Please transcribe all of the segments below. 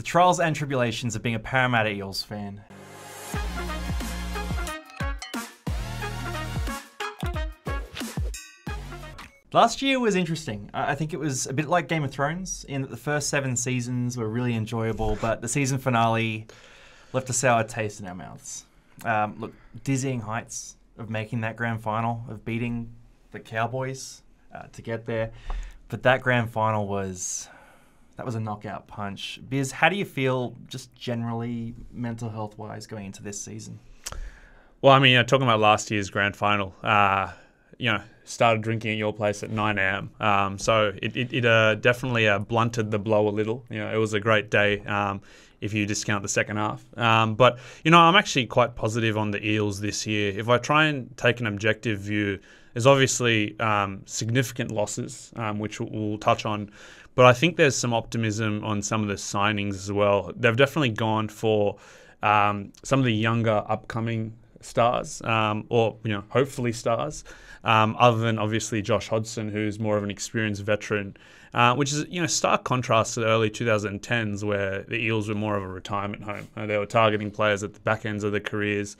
The trials and tribulations of being a Parramatta Eels fan. Last year was interesting. I think it was a bit like Game of Thrones in that the first 7 seasons were really enjoyable, but the season finale left a sour taste in our mouths. Look, dizzying heights of making that grand final, of beating the Cowboys to get there. But that grand final was a knockout punch. Biz, how do you feel just generally mental health-wise going into this season? Well, I mean, talking about last year's grand final, started drinking at your place at 9 a.m. So it definitely blunted the blow a little. It was a great day if you discount the second half. But I'm actually quite positive on the Eels this year. If I try and take an objective view, there's obviously significant losses, which we'll touch on. But I think there's some optimism on some of the signings as well. They've definitely gone for some of the younger upcoming stars, or hopefully stars, other than obviously Josh Hodgson, who's more of an experienced veteran, which is stark contrast to the early 2010s where the Eels were more of a retirement home. They were targeting players at the back ends of their careers.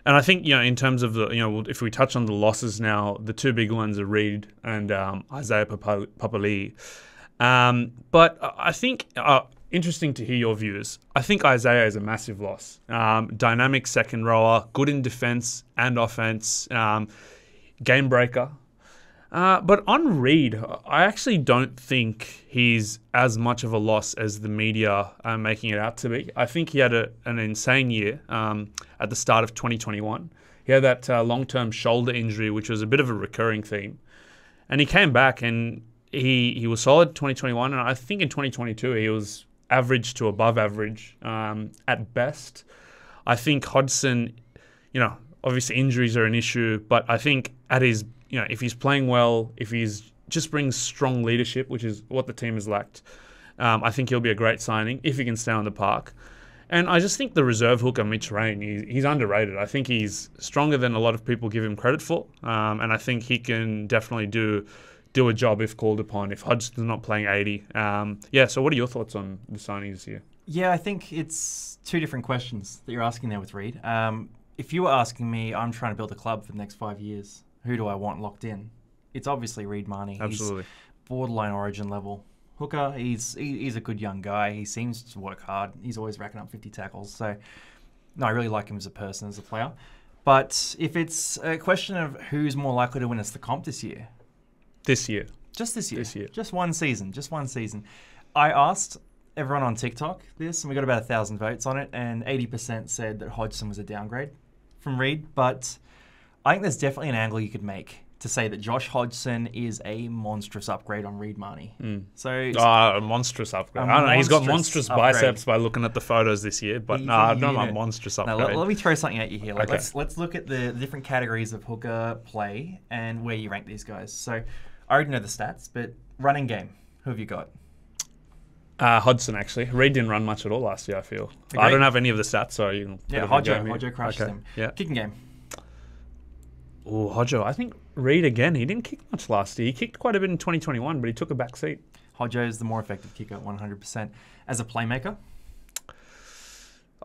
And I think, in terms of if we touch on the losses now, the 2 big ones are Reid and Isaiah Papali'i. But I think, interesting to hear your views, I think Isaiah is a massive loss. Dynamic second rower, good in defense and offense, game breaker. But on Reid, I actually don't think he's as much of a loss as the media are making it out to be. I think he had an insane year at the start of 2021. He had that long-term shoulder injury, which was a bit of a recurring theme. And he came back and he was solid 2021. And I think in 2022, he was average to above average at best. I think Hodgson, obviously injuries are an issue, but I think at his if he's playing well, if he's just brings strong leadership, which is what the team has lacked, I think he'll be a great signing if he can stay on the park. And I just think the reserve hooker, Mitch Rain, he's underrated. I think he's stronger than a lot of people give him credit for. And I think he can definitely do a job if called upon, if Hodgson's not playing 80. So what are your thoughts on the signings this year? Yeah, I think it's 2 different questions that you're asking there with Reid. If you were asking me, I'm trying to build a club for the next 5 years. Who do I want locked in? It's obviously Reid Marnie. Absolutely. He's borderline Origin level hooker. He's a good young guy. He seems to work hard. He's always racking up 50 tackles. So, no, I really like him as a person, as a player. But if it's a question of who's more likely to win us the comp this year. This year. Just this year. This year. Just one season. I asked everyone on TikTok this, and we got about 1,000 votes on it, and 80% said that Hodgson was a downgrade from Reid. But I think there's definitely an angle you could make to say that Josh Hodgson is a monstrous upgrade on Reid Marnie. So a monstrous upgrade. I don't know. He's got monstrous biceps by looking at the photos this year, but not a monstrous upgrade. Now, let me throw something at you here. Okay. Let's look at the different categories of hooker play and where you rank these guys. So I already know the stats, but running game, who have you got? Hodgson, actually. Reid didn't run much at all last year, I feel. Agreed. I don't have any of the stats, so you can... Yeah, Hodjo crushes him. Yeah. Kicking game. Oh, Hodjo. I think Reid, again, he didn't kick much last year. He kicked quite a bit in 2021, but he took a back seat. Hodjo is the more effective kicker, 100%. As a playmaker?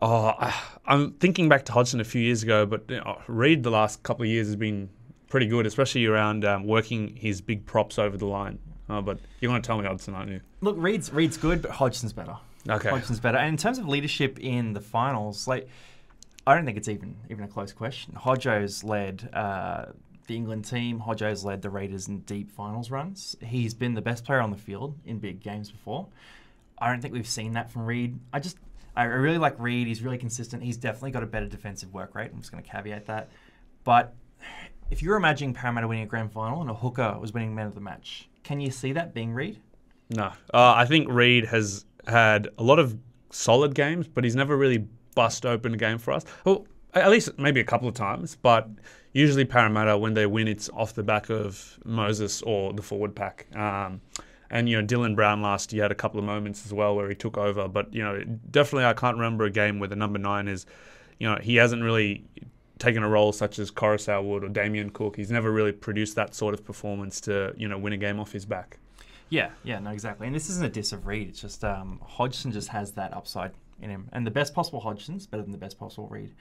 I'm thinking back to Hodgson a few years ago, but Reid the last couple of years has been pretty good, especially around working his big props over the line. But you're going to tell me Hodgson, aren't you? Look, Reid's good, but Hodgson's better. Okay. Hodgson's better. And in terms of leadership in the finals, I don't think it's even a close question. Hodjo's led the England team. Hodjo's led the Raiders in deep finals runs. He's been the best player on the field in big games before. I don't think we've seen that from Reid. I really like Reid. He's really consistent. He's definitely got a better defensive work rate. I'm just going to caveat that. But if you're imagining Parramatta winning a grand final and a hooker was winning man of the match, can you see that being Reid? No. I think Reid has had a lot of solid games, but he's never really bust open a game for us. Well, at least maybe a couple of times, but usually Parramatta, when they win, it's off the back of Moses or the forward pack. And, Dylan Brown last year had a couple of moments as well where he took over. But, definitely I can't remember a game where the number 9 is, he hasn't really taken a role such as Coruscant Wood or Damien Cook. He's never really produced that sort of performance to, win a game off his back. Yeah, no, exactly. And this isn't a diss of Reed. It's just Hodgson just has that upside in him. And the best possible Hodgson's better than the best possible Reed.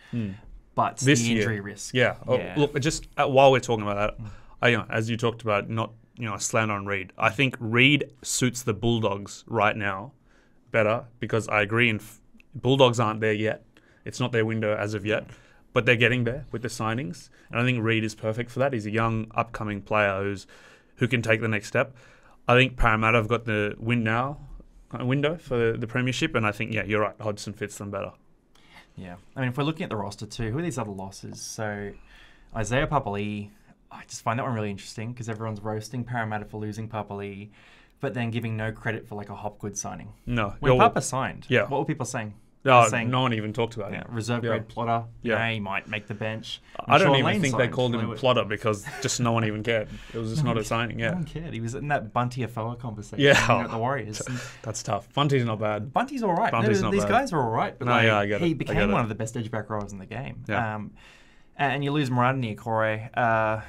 But This the injury year, risk. Yeah. Look, just while we're talking about that, as you talked about, not slant on Reed. I think Reed suits the Bulldogs right now better because I agree. Bulldogs aren't there yet. It's not their window as of yet, but they're getting there with the signings. And I think Reed is perfect for that. He's a young, upcoming player who can take the next step. I think Parramatta have got the window for the premiership, and I think, you're right, Hodgson fits them better. Yeah. I mean, if we're looking at the roster too, who are these other losses? So Isaiah Papali'i, I just find that one really interesting because everyone's roasting Parramatta for losing Papali'i, but then giving no credit for like a Hopgood signing. No. When Papa signed, what were people saying? No, saying, no one even talked about it. Reserve grade plotter. He might make the bench. I don't even think they called him plotter because just no one even cared. It was just not a signing. Yeah, no one cared. He was in that Bunty Afoa conversation. At the Warriors. That's tough. Bunty's not bad. Bunty's all right. These guys are all right. But I get it. He became one of the best edgeback rowers in the game. Yeah. And you lose Marata Niukore.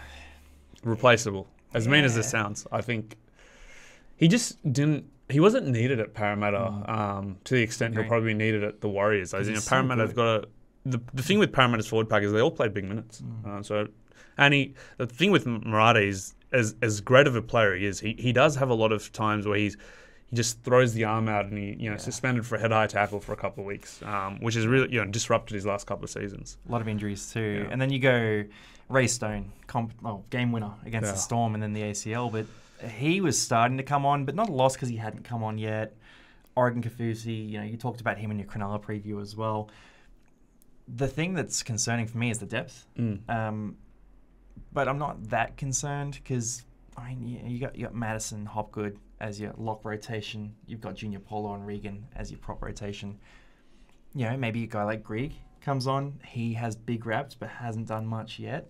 Replaceable. As mean as this sounds, I think he just didn't. He wasn't needed at Parramatta to the extent he'll probably be needed at the Warriors. Parramatta have got the thing with Parramatta's forward pack is they all played big minutes. The thing with Marata is as great of a player he is, he does have a lot of times where he just throws the arm out and he suspended for a head high tackle for a couple of weeks, which has really disrupted his last couple of seasons. A lot of injuries too, and then you go Ray Stone, game winner against the Storm, and then the ACL, but. He was starting to come on, but not a loss because he hadn't come on yet. Oregon Kafusi, you talked about him in your Cronulla preview as well. The thing that's concerning for me is the depth. But I'm not that concerned because, you got Madison, Hopgood as your lock rotation. You've got Junior Polo and Regan as your prop rotation. Maybe a guy like Grigg comes on. He has big raps but hasn't done much yet.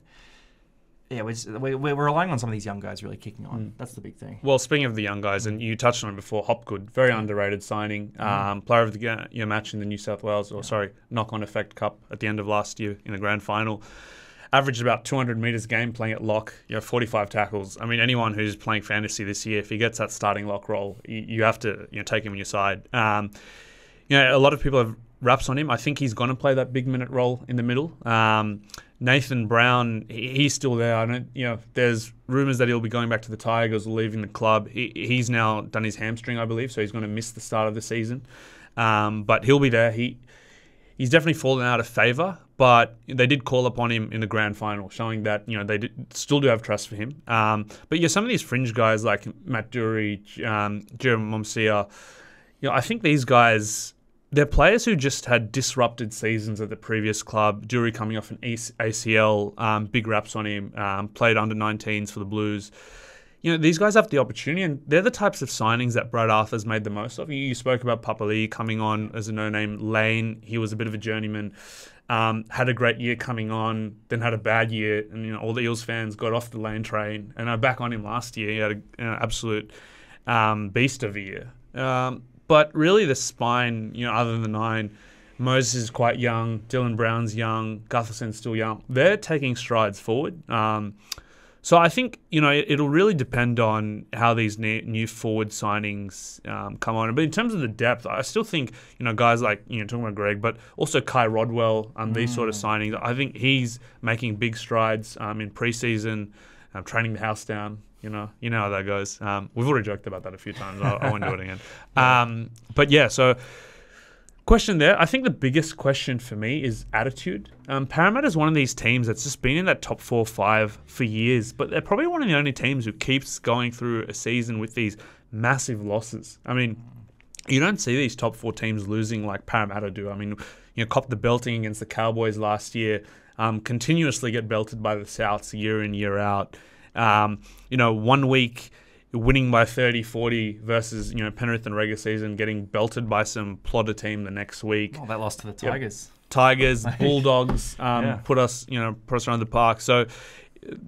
Yeah, we're relying on some of these young guys really kicking on. That's the big thing. Well, speaking of the young guys, and you touched on it before, Hopgood, very underrated signing. Player of the match in the New South Wales, knock-on effect cup at the end of last year in the grand final. Averaged about 200 metres a game playing at lock, 45 tackles. I mean, anyone who's playing fantasy this year, if he gets that starting lock role, you have to take him on your side. A lot of people have raps on him. I think he's going to play that big minute role in the middle. Nathan Brown, he's still there. There's rumours that he'll be going back to the Tigers or leaving the club. He's now done his hamstring, I believe, so he's going to miss the start of the season. But he'll be there. He's definitely fallen out of favour, but they did call upon him in the grand final, showing that they still do have trust for him. But some of these fringe guys like Matt Dury, Jeremy Momsia, I think these guys. They're players who just had disrupted seasons at the previous club. Dury coming off an ACL, big raps on him, played under-19s for the Blues. These guys have the opportunity, and they're the types of signings that Brad Arthur's made the most of. You spoke about Papali'i coming on as a no-name. Lane, he was a bit of a journeyman. Had a great year coming on, then had a bad year, and all the Eels fans got off the Lane train and are back on him last year. He had an absolute beast of a year. But really the spine, other than the 9, Moses is quite young, Dylan Brown's young, Gutherson's still young. They're taking strides forward. So I think, it'll really depend on how these new forward signings come on. But in terms of the depth, I still think, guys like, talking about Greg, but also Kai Rodwell, these sort of signings, I think he's making big strides in preseason, training the house down. You know how that goes. We've already joked about that a few times. I won't do it again. So question there. I think the biggest question for me is attitude. Parramatta is one of these teams that's just been in that top 4 or 5 for years, but they're probably one of the only teams who keeps going through a season with these massive losses. I mean, you don't see these top 4 teams losing like Parramatta do. I mean, cop the belting against the Cowboys last year, continuously get belted by the Souths year in, year out. 1 week winning by 30, 40 versus, Penrith and regular season getting belted by some plodder team the next week. Oh, that lost to the Tigers. Yep. Tigers, Bulldogs, put us around the park. So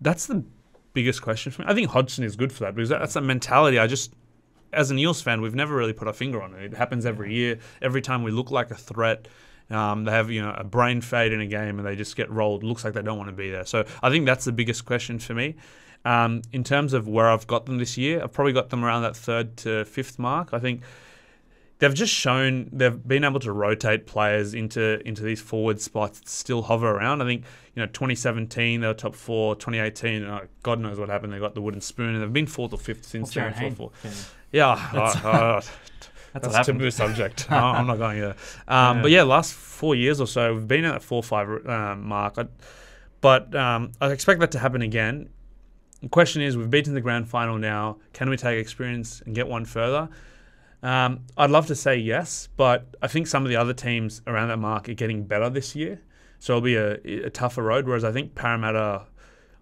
that's the biggest question for me. I think Hodgson is good for that because that's a mentality. As an Eels fan, we've never really put our finger on it. It happens every year. Every time we look like a threat, they have a brain fade in a game and they just get rolled. Looks like they don't want to be there. So I think that's the biggest question for me. In terms of where I've got them this year, I've probably got them around that 3rd to 5th mark. I think they've just shown they've been able to rotate players into these forward spots that still hover around. I think 2017 they were top 4, 2018 God knows what happened. They got the wooden spoon, and they've been 4th or 5th since 2004. Yeah, that's a taboo subject. I'm not going there. But yeah, last 4 years or so we've been at that 4-5 mark. But I expect that to happen again. The question is, we've beaten the grand final now. Can we take experience and get one further? I'd love to say yes, but I think some of the other teams around that mark are getting better this year. So it'll be a tougher road, whereas I think Parramatta,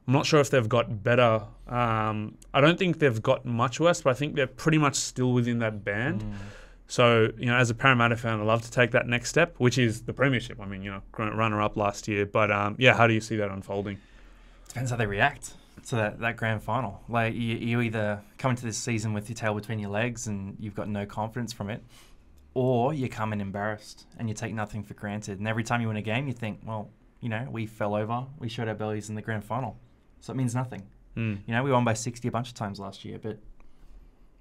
I'm not sure if they've got better. I don't think they've got much worse, but I think they're pretty much still within that band. So, as a Parramatta fan, I'd love to take that next step, which is the premiership. I mean, runner-up last year. But, how do you see that unfolding? Depends how they react to that grand final. Like, you either come into this season with your tail between your legs and you've got no confidence from it, or you come in embarrassed and you take nothing for granted. And every time you win a game, you think, well, we fell over. We showed our bellies in the grand final. So it means nothing. We won by 60 a bunch of times last year, but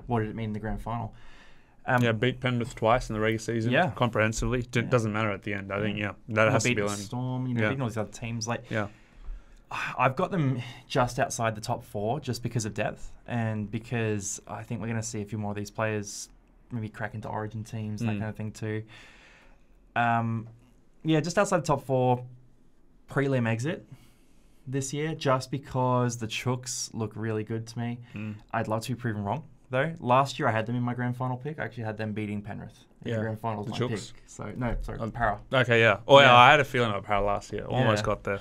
what did it mean in the grand final? Beat Penrith twice in the regular season, comprehensively. Doesn't matter at the end. I think, that has to be learning. Storm, beating all these other teams. I've got them just outside the top 4 just because of depth and because I think we're going to see a few more of these players maybe crack into Origin teams, that kind of thing too. Just outside the top 4, prelim exit this year just because the Chooks look really good to me. I'd love to be proven wrong, though. Last year I had them in my grand final pick. I actually had them beating Penrith in the grand final. My pick. So, no, sorry, Para. Okay, yeah. I had a feeling about Para last year. Almost got there.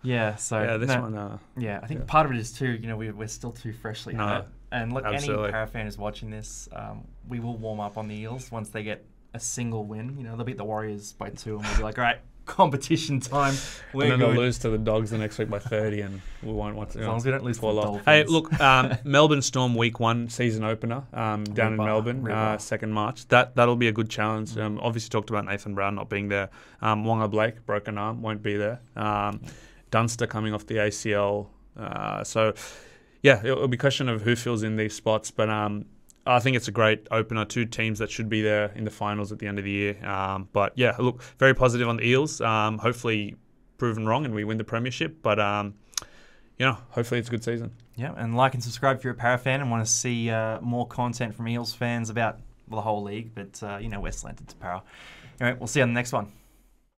Yeah, so... this one... I think part of it is too, we're still too freshly hurt. And look, absolutely. Any Para fan who's watching this, we will warm up on the Eels once they get a single win. They'll beat the Warriors by 2 and we'll be like, all right, competition time. And then they'll lose to the Dogs the next week by 30 and we won't want to... As long as we don't lose to the Dolphins. Hey, look, Melbourne Storm week 1 season opener down in Melbourne, 2nd March. That'll be a good challenge. Obviously talked about Nathan Brown not being there. Wonga Blake, broken arm, won't be there. Dunster coming off the ACL. It'll be a question of who fills in these spots. But I think it's a great opener. 2 teams that should be there in the finals at the end of the year. Look, very positive on the Eels. Hopefully proven wrong and we win the premiership. But, hopefully it's a good season. Yeah, and like and subscribe if you're a Para fan and want to see more content from Eels fans about the whole league. But, we're slanted to Para. Anyway, we'll see you on the next one.